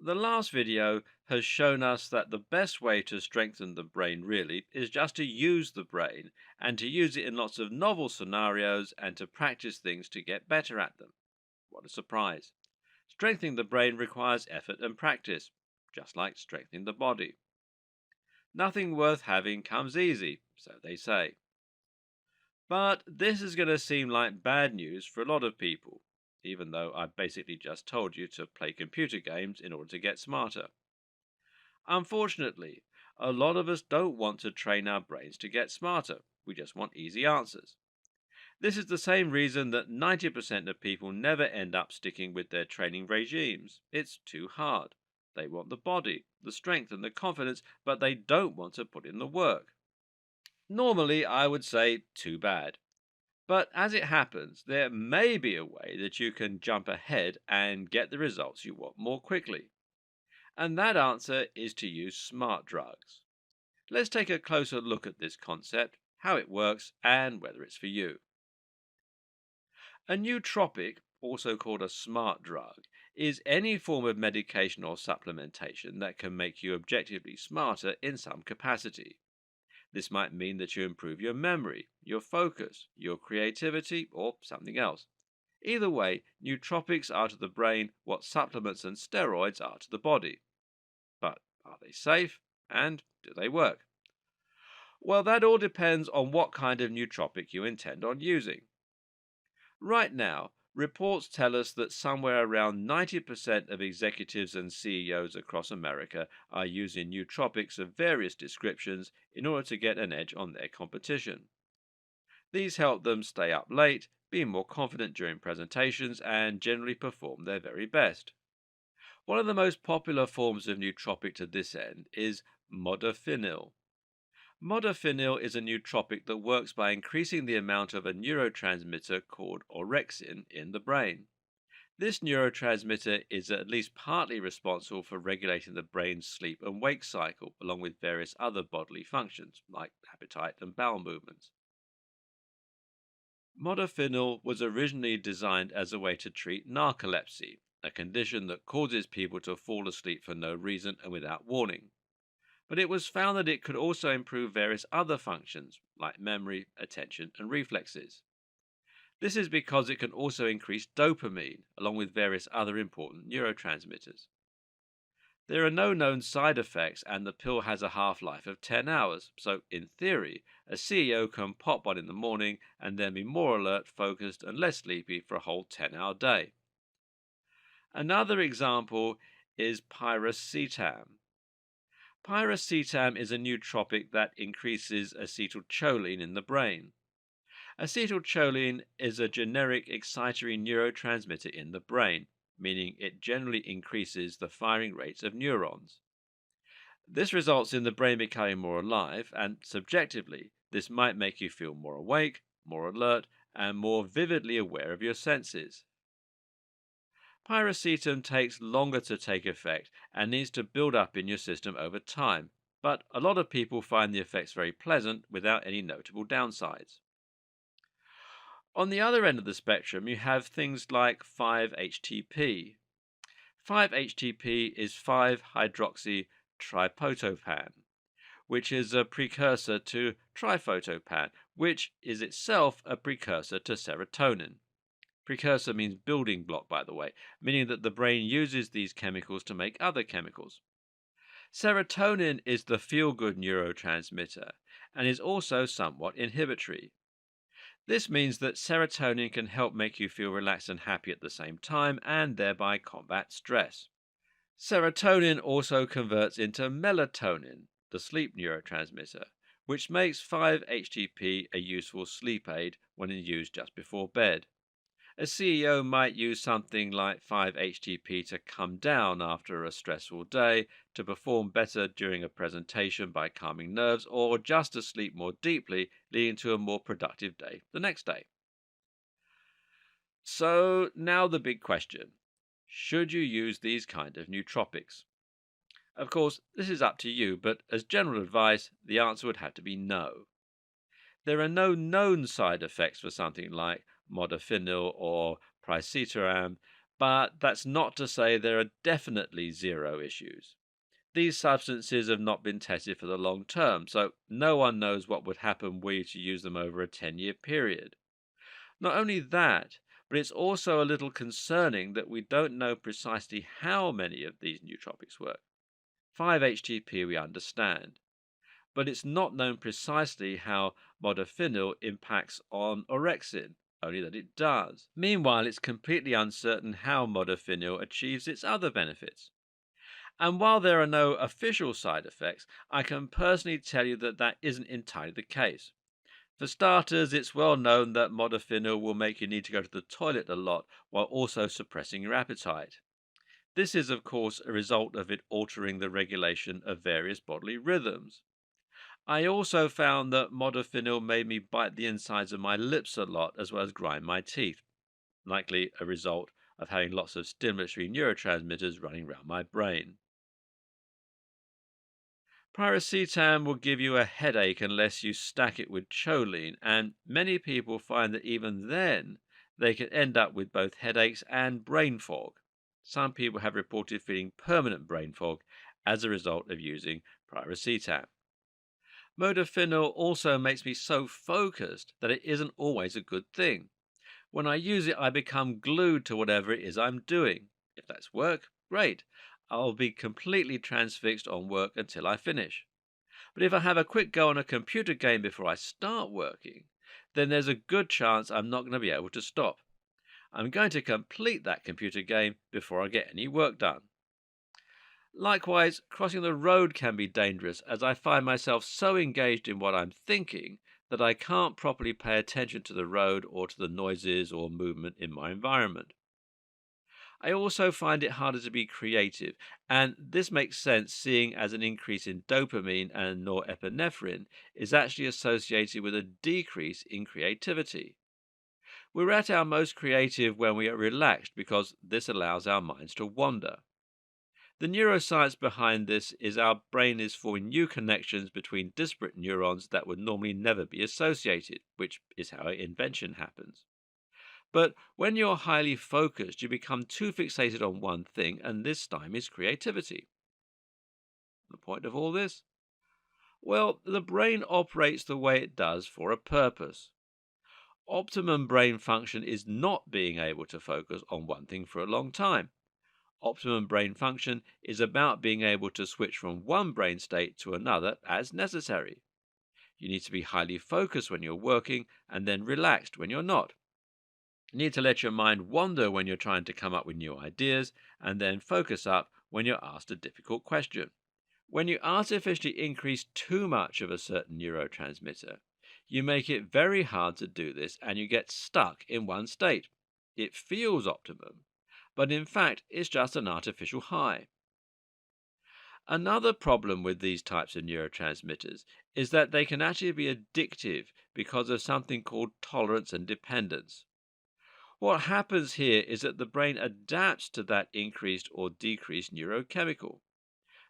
The last video has shown us that the best way to strengthen the brain really is just to use the brain and to use it in lots of novel scenarios and to practice things to get better at them. What a surprise! Strengthening the brain requires effort and practice, just like strengthening the body. Nothing worth having comes easy, so they say. But this is going to seem like bad news for a lot of people, even though I basically just told you to play computer games in order to get smarter. Unfortunately, a lot of us don't want to train our brains to get smarter. We just want easy answers. This is the same reason that 90% of people never end up sticking with their training regimes. It's too hard. They want the body, the strength, and the confidence, but they don't want to put in the work. Normally, I would say too bad. But as it happens, there may be a way that you can jump ahead and get the results you want more quickly. And that answer is to use smart drugs. Let's take a closer look at this concept, how it works, and whether it's for you. A nootropic, also called a smart drug, is any form of medication or supplementation that can make you objectively smarter in some capacity. This might mean that you improve your memory, your focus, your creativity, or something else. Either way, nootropics are to the brain what supplements and steroids are to the body. But are they safe? And do they work? Well, that all depends on what kind of nootropic you intend on using. Right now, reports tell us that somewhere around 90% of executives and CEOs across America are using nootropics of various descriptions in order to get an edge on their competition. These help them stay up late, be more confident during presentations, and generally perform their very best. One of the most popular forms of nootropic to this end is modafinil. Modafinil is a nootropic that works by increasing the amount of a neurotransmitter called orexin in the brain. This neurotransmitter is at least partly responsible for regulating the brain's sleep and wake cycle, along with various other bodily functions like appetite and bowel movements. Modafinil was originally designed as a way to treat narcolepsy, a condition that causes people to fall asleep for no reason and without warning. But it was found that it could also improve various other functions like memory, attention, and reflexes. This is because it can also increase dopamine, along with various other important neurotransmitters. There are no known side effects, and the pill has a half life of 10 hours, so in theory, a CEO can pop one in the morning and then be more alert, focused, and less sleepy for a whole 10-hour day. Another example is piracetam. Piracetam is a nootropic that increases acetylcholine in the brain. Acetylcholine is a generic excitatory neurotransmitter in the brain, meaning it generally increases the firing rates of neurons. This results in the brain becoming more alive, and subjectively, this might make you feel more awake, more alert, and more vividly aware of your senses. Piracetam takes longer to take effect and needs to build up in your system over time, but a lot of people find the effects very pleasant without any notable downsides. On the other end of the spectrum, you have things like 5-HTP. 5-HTP is 5-hydroxytriptophan, which is a precursor to triptophan, which is itself a precursor to serotonin. Precursor means building block, by the way, meaning that the brain uses these chemicals to make other chemicals. Serotonin is the feel-good neurotransmitter and is also somewhat inhibitory. This means that serotonin can help make you feel relaxed and happy at the same time and thereby combat stress. Serotonin also converts into melatonin, the sleep neurotransmitter, which makes 5-HTP a useful sleep aid when used just before bed. A CEO might use something like 5-HTP to come down after a stressful day, to perform better during a presentation by calming nerves, or just to sleep more deeply, leading to a more productive day the next day. So now the big question. Should you use these kind of nootropics? Of course, this is up to you, but as general advice, the answer would have to be no. There are no known side effects for something like modafinil or piracetam, But that's not to say there are definitely zero issues. These substances have not been tested for the long term, so no one knows what would happen were you to use them over a 10-year period. Not only that, but it's also a little concerning that we don't know precisely how many of these nootropics work. 5-HTP we understand, but it's not known precisely how modafinil impacts on orexin, only that it does. Meanwhile, it's completely uncertain how modafinil achieves its other benefits. And while there are no official side effects, I can personally tell you that that isn't entirely the case. For starters, it's well known that modafinil will make you need to go to the toilet a lot while also suppressing your appetite. This is, of course, a result of it altering the regulation of various bodily rhythms. I also found that modafinil made me bite the insides of my lips a lot as well as grind my teeth, likely a result of having lots of stimulatory neurotransmitters running around my brain. Pyrocetam will give you a headache unless you stack it with choline, and many people find that even then they can end up with both headaches and brain fog. Some people have reported feeling permanent brain fog as a result of using pyrocetam. Modafinil also makes me so focused that it isn't always a good thing. When I use it, I become glued to whatever it is I'm doing. If that's work, great. I'll be completely transfixed on work until I finish. But if I have a quick go on a computer game before I start working, then there's a good chance I'm not going to be able to stop. I'm going to complete that computer game before I get any work done. Likewise, crossing the road can be dangerous as I find myself so engaged in what I'm thinking that I can't properly pay attention to the road or to the noises or movement in my environment. I also find it harder to be creative, and this makes sense seeing as an increase in dopamine and norepinephrine is actually associated with a decrease in creativity. We're at our most creative when we are relaxed because this allows our minds to wander. The neuroscience behind this is our brain is forming new connections between disparate neurons that would normally never be associated, which is how invention happens. But when you're highly focused, you become too fixated on one thing, and this time is creativity. The point of all this? Well, the brain operates the way it does for a purpose. Optimum brain function is not being able to focus on one thing for a long time. Optimum brain function is about being able to switch from one brain state to another as necessary. You need to be highly focused when you're working and then relaxed when you're not. You need to let your mind wander when you're trying to come up with new ideas and then focus up when you're asked a difficult question. When you artificially increase too much of a certain neurotransmitter, you make it very hard to do this and you get stuck in one state. It feels optimum, but in fact it's just an artificial high. Another problem with these types of neurotransmitters is that they can actually be addictive because of something called tolerance and dependence. What happens here is that the brain adapts to that increased or decreased neurochemical.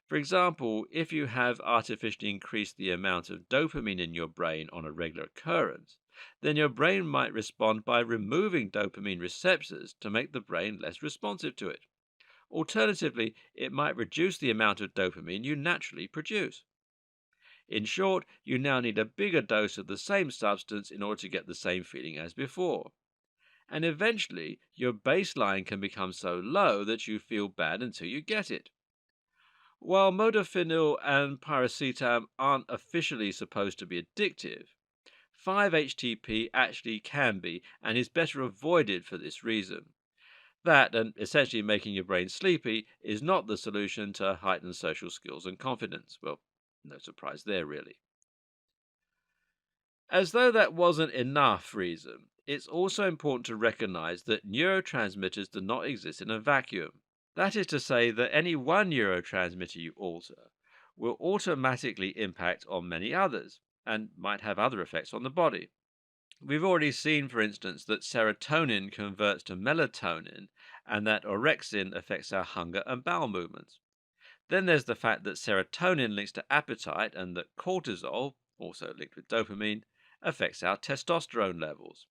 For example, if you have artificially increased the amount of dopamine in your brain on a regular occurrence, then your brain might respond by removing dopamine receptors to make the brain less responsive to it. Alternatively, it might reduce the amount of dopamine you naturally produce. In short, you now need a bigger dose of the same substance in order to get the same feeling as before. And eventually, your baseline can become so low that you feel bad until you get it. While modafinil and pyrocetam aren't officially supposed to be addictive, 5-HTP actually can be and is better avoided for this reason. That, and essentially making your brain sleepy, is not the solution to heightened social skills and confidence. Well, no surprise there, really. As though that wasn't enough reason, it's also important to recognize that neurotransmitters do not exist in a vacuum. That is to say that any one neurotransmitter you alter will automatically impact on many others and might have other effects on the body. We've already seen, for instance, that serotonin converts to melatonin and that orexin affects our hunger and bowel movements. Then there's the fact that serotonin links to appetite and that cortisol, also linked with dopamine, affects our testosterone levels.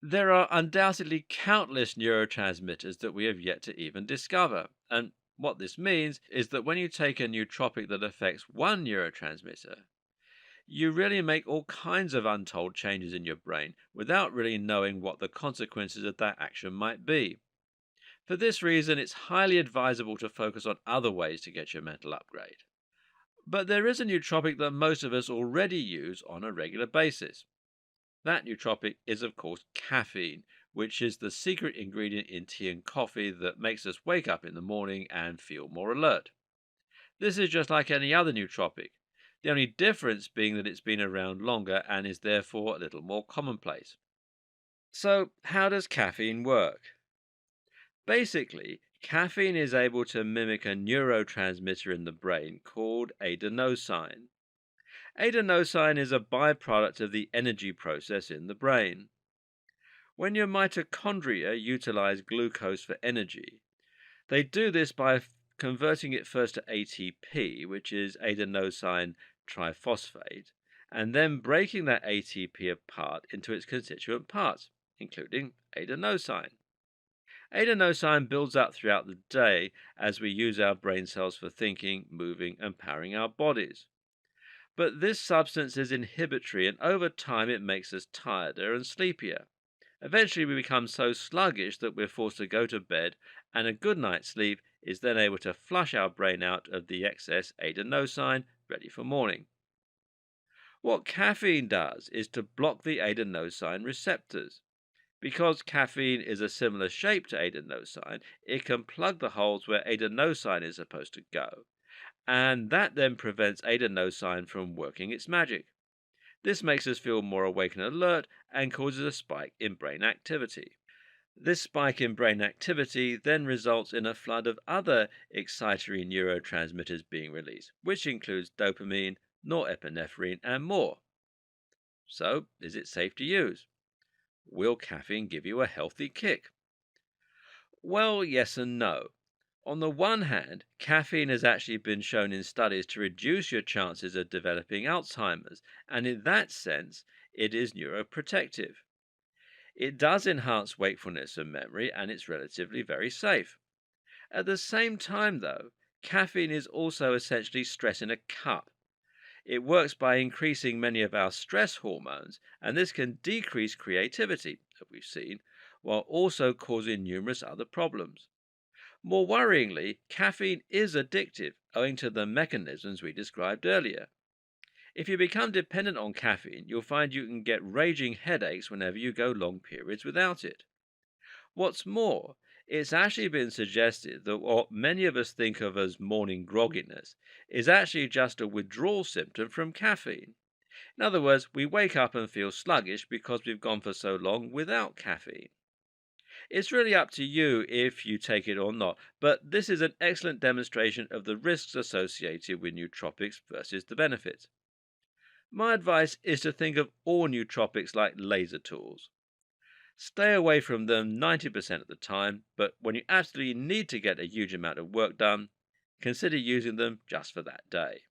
There are undoubtedly countless neurotransmitters that we have yet to even discover. And what this means is that when you take a nootropic that affects one neurotransmitter, you really make all kinds of untold changes in your brain without really knowing what the consequences of that action might be. For this reason, it's highly advisable to focus on other ways to get your mental upgrade. But there is a nootropic that most of us already use on a regular basis. That nootropic is, of course, caffeine, which is the secret ingredient in tea and coffee that makes us wake up in the morning and feel more alert. This is just like any other nootropic, the only difference being that it's been around longer and is therefore a little more commonplace. So, how does caffeine work? Basically, caffeine is able to mimic a neurotransmitter in the brain called adenosine. Adenosine is a byproduct of the energy process in the brain. When your mitochondria utilize glucose for energy, they do this by converting it first to ATP, which is adenosine triphosphate, and then breaking that ATP apart into its constituent parts, including adenosine. Adenosine builds up throughout the day as we use our brain cells for thinking, moving, and powering our bodies. But this substance is inhibitory, and over time it makes us tireder and sleepier. Eventually, we become so sluggish that we're forced to go to bed, and a good night's sleep is then able to flush our brain out of the excess adenosine, ready for morning. What caffeine does is to block the adenosine receptors. Because caffeine is a similar shape to adenosine, it can plug the holes where adenosine is supposed to go, and that then prevents adenosine from working its magic. This makes us feel more awake and alert and causes a spike in brain activity. This spike in brain activity then results in a flood of other excitatory neurotransmitters being released, which includes dopamine, norepinephrine, and more. So, is it safe to use? Will caffeine give you a healthy kick? Well, yes and no. On the one hand, caffeine has actually been shown in studies to reduce your chances of developing Alzheimer's, and in that sense, it is neuroprotective. It does enhance wakefulness and memory, and it's relatively very safe. At the same time, though, caffeine is also essentially stress in a cup. It works by increasing many of our stress hormones, and this can decrease creativity, as we've seen, while also causing numerous other problems. More worryingly, caffeine is addictive, owing to the mechanisms we described earlier. If you become dependent on caffeine, you'll find you can get raging headaches whenever you go long periods without it. What's more, it's actually been suggested that what many of us think of as morning grogginess is actually just a withdrawal symptom from caffeine. In other words, we wake up and feel sluggish because we've gone for so long without caffeine. It's really up to you if you take it or not, but this is an excellent demonstration of the risks associated with nootropics versus the benefits. My advice is to think of all nootropics like laser tools. Stay away from them 90% of the time, but when you absolutely need to get a huge amount of work done, consider using them just for that day.